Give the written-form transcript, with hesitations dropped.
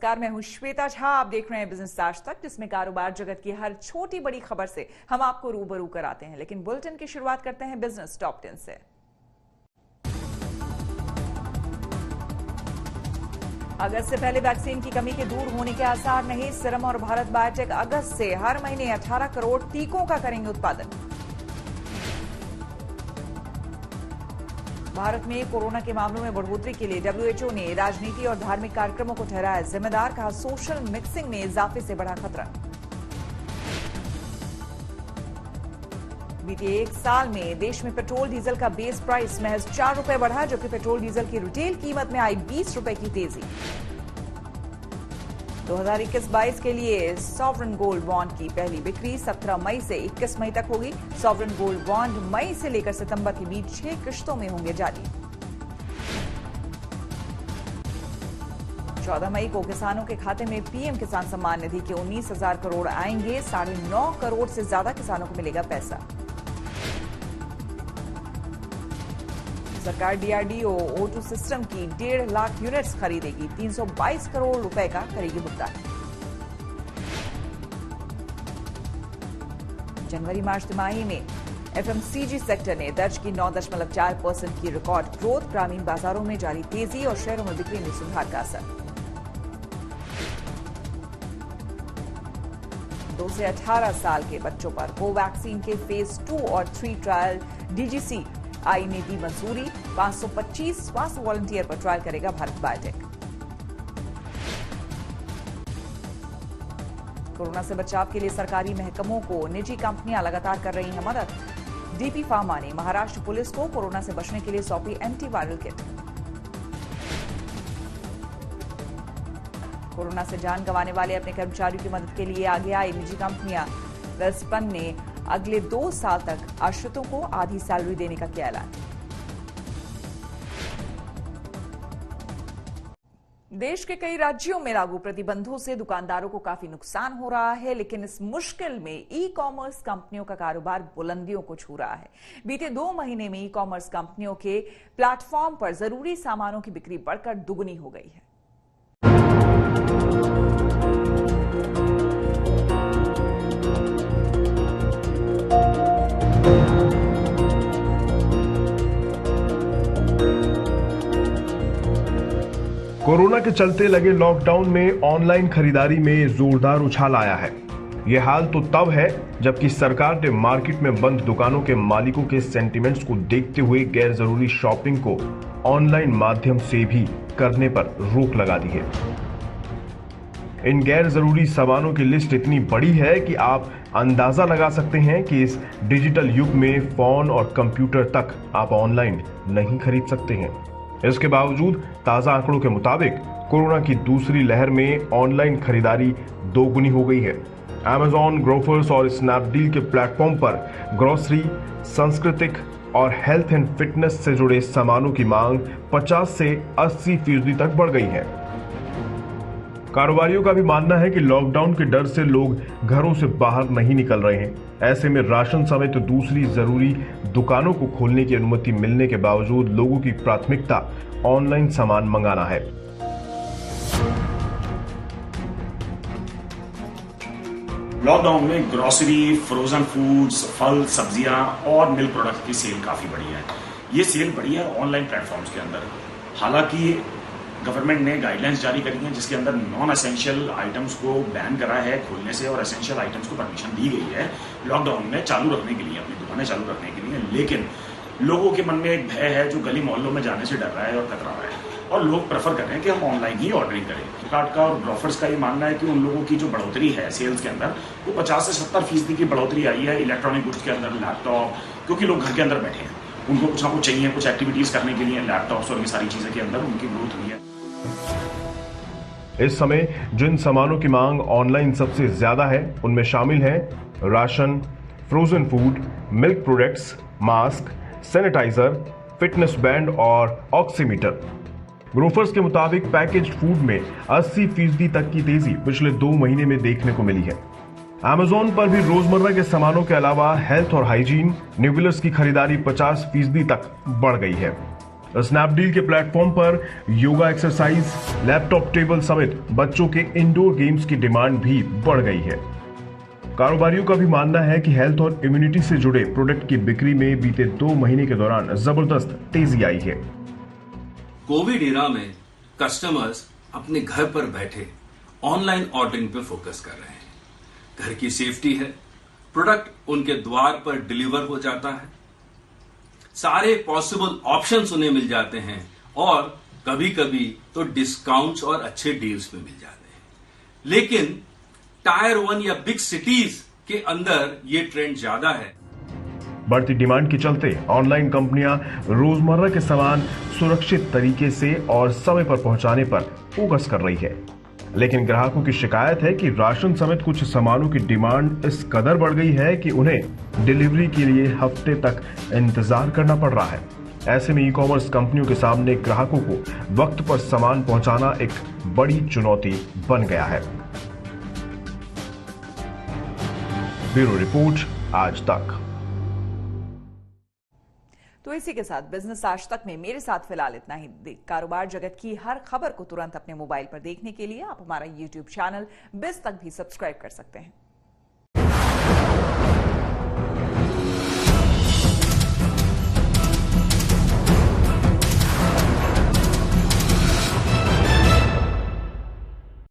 नमस्कार, मैं हूं श्वेता झा। आप देख रहे हैं बिजनेस आज तक, जिसमें कारोबार जगत की हर छोटी बड़ी खबर से हम आपको रूबरू कराते हैं। लेकिन बुलेटिन की शुरुआत करते हैं बिजनेस टॉप 10 से। अगस्त से पहले वैक्सीन की कमी के दूर होने के आसार नहीं। सीरम और भारत बायोटेक अगस्त से हर महीने 18 करोड़ टीकों का करेंगे उत्पादन। भारत में कोरोना के मामलों में बढ़ोतरी के लिए WHO ने राजनीति और धार्मिक कार्यक्रमों को ठहराया जिम्मेदार। कहा, सोशल मिक्सिंग में इजाफे से बढ़ा खतरा। बीते एक साल में देश में पेट्रोल डीजल का बेस प्राइस महज 4 रुपए बढ़ा, जबकि पेट्रोल डीजल की रिटेल कीमत में आई 20 रुपए की तेजी। 2021-22 के लिए सॉवरेन गोल्ड बॉन्ड की पहली बिक्री 17 मई से 21 मई तक होगी। सॉवरेन गोल्ड बॉन्ड मई से लेकर सितंबर के बीच 6 किश्तों में होंगे जारी। 14 मई को किसानों के खाते में पीएम किसान सम्मान निधि के 19,000 करोड़ आएंगे। 9.5 करोड़ से ज्यादा किसानों को मिलेगा पैसा। सरकार DRDO O2 सिस्टम की 1.5 लाख यूनिट्स खरीदेगी। 322 करोड़ रुपए का करेगी भुगतान। जनवरी मार्च तिमाही में FMCG सेक्टर ने दर्ज की 9.4% की रिकॉर्ड ग्रोथ। ग्रामीण बाजारों में जारी तेजी और शहरों में बिक्री में सुधार का असर। 2 से 18 साल के बच्चों पर कोवैक्सीन के फेज 2 और 3 ट्रायल DGCI ने दी मंजूरी। 525 स्वास्थ्य वॉलंटियर पर ट्रायल करेगा भारत बायोटेक। कोरोना से बचाव के लिए सरकारी महकमों को निजी कंपनियां लगातार कर रही हैं मदद। DP फार्मा ने महाराष्ट्र पुलिस को कोरोना से बचने के लिए सौंपी एंटीवायरल किट। कोरोना से जान गंवाने वाले अपने कर्मचारियों की मदद के लिए आगे आई निजी कंपनियां। वेल्सपन ने अगले 2 साल तक आश्रितों को आधी सैलरी देने का किया ऐलान। देश के कई राज्यों में लागू प्रतिबंधों से दुकानदारों को काफी नुकसान हो रहा है, लेकिन इस मुश्किल में ई-कॉमर्स कंपनियों का कारोबार बुलंदियों को छू रहा है। बीते 2 महीने में ई-कॉमर्स कंपनियों के प्लेटफॉर्म पर जरूरी सामानों की बिक्री बढ़कर दुगनी हो गई है। कोरोना के चलते लगे लॉकडाउन में ऑनलाइन खरीदारी में जोरदार उछाल आया है। यह हाल तो तब है जबकि सरकार ने मार्केट में बंद दुकानों के मालिकों के सेंटिमेंट्स को देखते हुए गैर जरूरी शॉपिंग को ऑनलाइन माध्यम से भी करने पर रोक लगा दी है। इन गैर जरूरी सामानों की लिस्ट इतनी बड़ी है कि आप अंदाजा लगा सकते हैं कि इस डिजिटल युग में फोन और कंप्यूटर तक आप ऑनलाइन नहीं खरीद सकते हैं। इसके बावजूद ताजा आंकड़ों के मुताबिक कोरोना की दूसरी लहर में ऑनलाइन खरीदारी दोगुनी हो गई है। Amazon, ग्रोफर्स और स्नैपडील के प्लेटफॉर्म पर ग्रोसरी, सांस्कृतिक और हेल्थ एंड फिटनेस से जुड़े सामानों की मांग 50 से 80% तक बढ़ गई है। कारोबारियों का भी मानना है कि लॉकडाउन के डर से लोग घरों से बाहर नहीं निकल रहे हैं। ऐसे में राशन समेत दूसरी जरूरी दुकानों को खोलने की अनुमति मिलने के बावजूद लोगों की प्राथमिकता ऑनलाइन सामान मंगाना है। लॉकडाउन में ग्रोसरी, फ्रोजन फूड्स, फल, सब्जियां और मिल्क प्रोडक्ट की सेल काफी बढ़ी है। ये सेल बढ़ी है ऑनलाइन प्लेटफॉर्म्स के अंदर। हालांकि गवर्नमेंट ने गाइडलाइंस जारी करी हैं जिसके अंदर नॉन एसेंशियल आइटम्स को बैन करा है खोलने से और एसेंशियल आइटम्स को परमिशन दी गई है लॉकडाउन में चालू रखने के लिए, अपनी दुकानें चालू रखने के लिए। लेकिन लोगों के मन में एक भय है जो गली मोहल्लों में जाने से डर रहा है और कतरा रहा है और लोग प्रेफर कर रहे हैं कि हम ऑनलाइन ही ऑर्डरिंग करें। फ्लिपकार्ट का और ग्रोफर्स का ये मानना है कि उन लोगों की जो बढ़ोतरी है सेल्स के अंदर वो 50 से 70% की बढ़ोतरी आई है इलेक्ट्रॉनिक गुड्स के अंदर, लैपटॉप, क्योंकि लोग घर के अंदर बैठे हैं, उनको कुछ ना कुछ चाहिए, कुछ एक्टिविटीज करने के लिए लैपटॉप्स और ये सारी चीजें के अंदर उनकी ग्रोथ हुई है। इस समय जिन सामानों की मांग ऑनलाइन सबसे ज्यादा है उनमें शामिल है ration, frozen food, milk products, mask, sanitiser, fitness band और ऑक्सीमीटर। ग्रोफर्स के मुताबिक पैकेज्ड फूड में 80% तक की तेजी पिछले 2 महीने में देखने को मिली है। Amazon पर भी रोजमर्रा के सामानों के अलावा हेल्थ और हाइजीन, न्यूबिलर्स की खरीदारी 50% तक बढ़ गई है। स्नैपडील के प्लेटफॉर्म पर योगा एक्सरसाइज, लैपटॉप टेबल समेत बच्चों के इंडोर गेम्स की डिमांड भी बढ़ गई है। कारोबारियों का भी मानना है कि हेल्थ और इम्यूनिटी से जुड़े प्रोडक्ट की बिक्री में बीते 2 महीने के दौरान जबरदस्त तेजी आई है। कोविड इरा में कस्टमर्स अपने घर पर बैठे ऑनलाइन ऑर्डरिंग पे फोकस कर रहे हैं। घर की सेफ्टी है, प्रोडक्ट उनके द्वार पर डिलीवर हो जाता है, सारे पॉसिबल ऑप्शंस उन्हें मिल जाते हैं और कभी कभी तो डिस्काउंट्स और अच्छे डील्स में मिल जाते हैं। लेकिन टायर 1 या बिग सिटीज के अंदर ये ट्रेंड ज्यादा है। बढ़ती डिमांड के चलते ऑनलाइन कंपनियां रोजमर्रा के सामान सुरक्षित तरीके से और समय पर पहुंचाने पर फोकस कर रही है। लेकिन ग्राहकों की शिकायत है कि राशन समेत कुछ सामानों की डिमांड इस कदर बढ़ गई है कि उन्हें डिलीवरी के लिए हफ्ते तक इंतजार करना पड़ रहा है। ऐसे में ई कॉमर्स कंपनियों के सामने ग्राहकों को वक्त पर सामान पहुंचाना एक बड़ी चुनौती बन गया है। ब्यूरो रिपोर्ट, आज तक। तो इसी के साथ बिजनेस आज तक में मेरे साथ फिलहाल इतना ही। कारोबार जगत की हर खबर को तुरंत अपने मोबाइल पर देखने के लिए आप हमारा YouTube चैनल बिज तक भी सब्सक्राइब कर सकते हैं।